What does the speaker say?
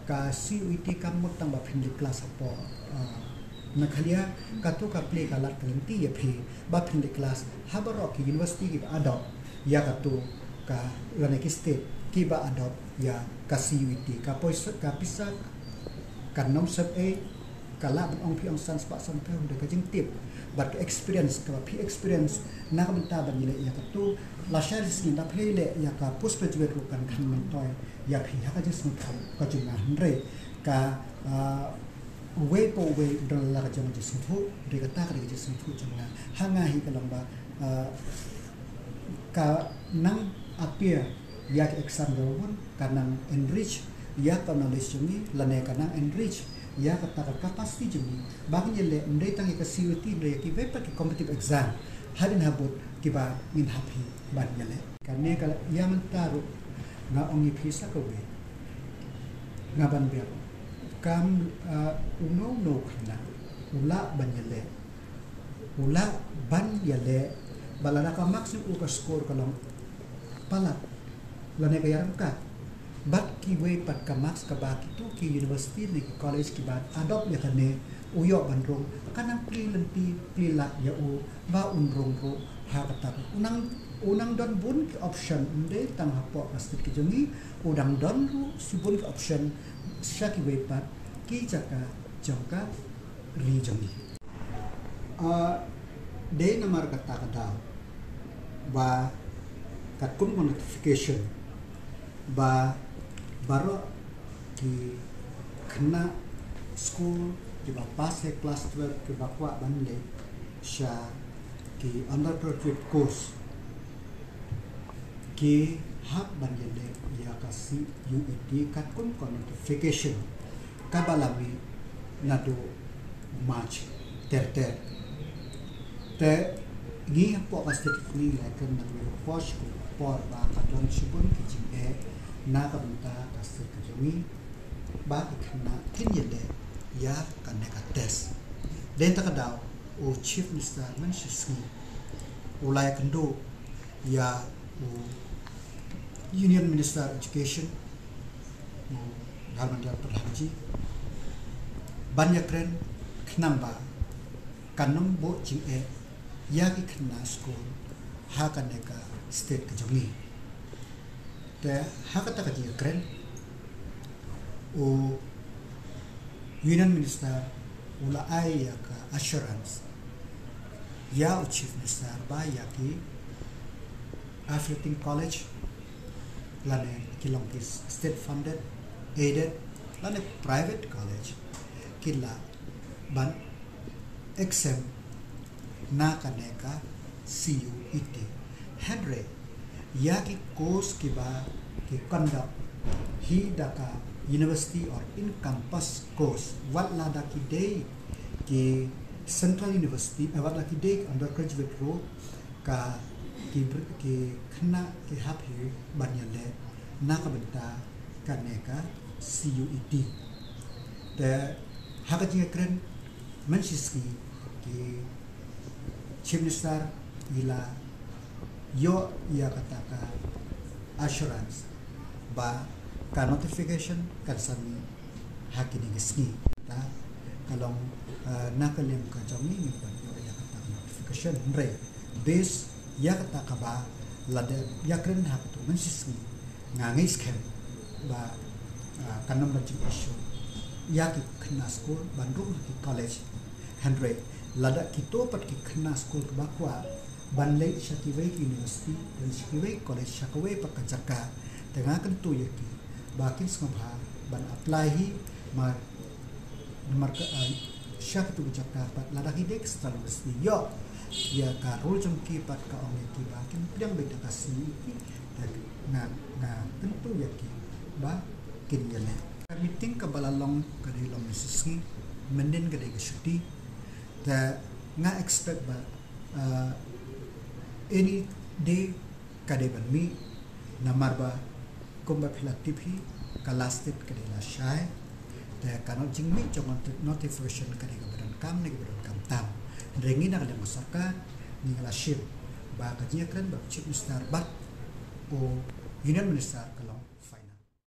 ka CUET kamot tang ba phindi class apo nakhalia katu ka play ka lat kalenti ya phi ba phindi class habaro ki university ki adop ya katu ka lane ki state ki ba adop ya ka CUET ka poisa ka pisa kan nom sab e kala ban ong pi ong sans pa sam pe de ka jing tip but experience ka pi experience na ka menta ban ile ya katu la shares ni da play le ya ka postgraduate ru kan kan men toy ya phi ha ka jing sum ka jing na hre ka we po we dal la ka jing sum thu de ka ta ka jing sum thu jing na hanga hi ka lamba ka nang appear ya exam ron kanang enrich ya ka knowledge jumi lane kanang enrich ya kata capacity jumi bagi le ndai tang ka CUET ndai ki paper ki competitive exam hadin habut ki ba min happy ban yale kanne ka ya mantaru nga ongi phisa ko be nga ban be kam uno no khna ula ban yale ula ban yale balana ka maximum ka score ka lang palat lane ka yaram ka bat ki we pat ka max ka ba ki tu ki university ni college ki bat adopt le kane uyo bandrong kanang pli lenti pli la ya u ba unrong ro ha kata unang don bun ki option unde tang hapo kastit ki jongi udang don ru sibun ki option sya ki we pat ki jaka jongka ri jongi de namar kata kata ba katun notification ba baru di kena school di bawah kelas 12 ke bawah banle sya ki undergraduate course ki hak banle ya kasi UET kat kun notification kabalami nado march ter te ni po pasti ni kan nado posh ko por ba katong sibun ki jing na ka benta kasir ka jongi ba ikna tin yele ya kan ka test den ta daw o chief minister man shisni ulai kendo ya o union minister education o Dharmendra Pradhanji banyak kren knamba kanum bo jing ya ki khna school ha kan ka state ka jongi te hakata ka dia kren o union minister ula ai ya ka assurance ya o chief minister ba ya ki affiliating college lane kilong is state funded aided lane private college kila ban exam na kaneka CUET henry ya ki course ki ba ki conduct hi daka university or in campus course wat la daki day ki central university wat la ki day undergraduate ro ka ki khna ki happy banyale na ka benta kaneka CUET te hakaji kren manchiski ki chief minister ila yo ya kataka assurance ba ka notification kan sami hakini gisni ta kalong nakalim ka jami ni pa yo ya kataka notification re base ya kataka ba lade ya kren hakto mansisni ngangai scam ba kanam bajing issue ya ki khna school bandung ki college henry lada kito pat ki khna school ba kwa banlay Shakiway University dan Shakiway College Shakiway pakajaka tengah kan tu yaki bakin sengabha ban apply hi mar ka syak tu jaka pat ladaki dek stal university yo ya ka rule jengki pat ka ong ki bakin pedang beda kasih ki dan na tentu yaki ba kin yale meeting ka balalong ka dilong sisi mendin ka dek syuti ta nga expect ba any day kadeban mi namarba kumba philaktip hi kalastit kadela shai te kanot jingmi chong notification kadega badan kam ne badan kam tam rengi na kadang masaka ni la ship ba kajiya kran ba chief minister bat o union minister kalong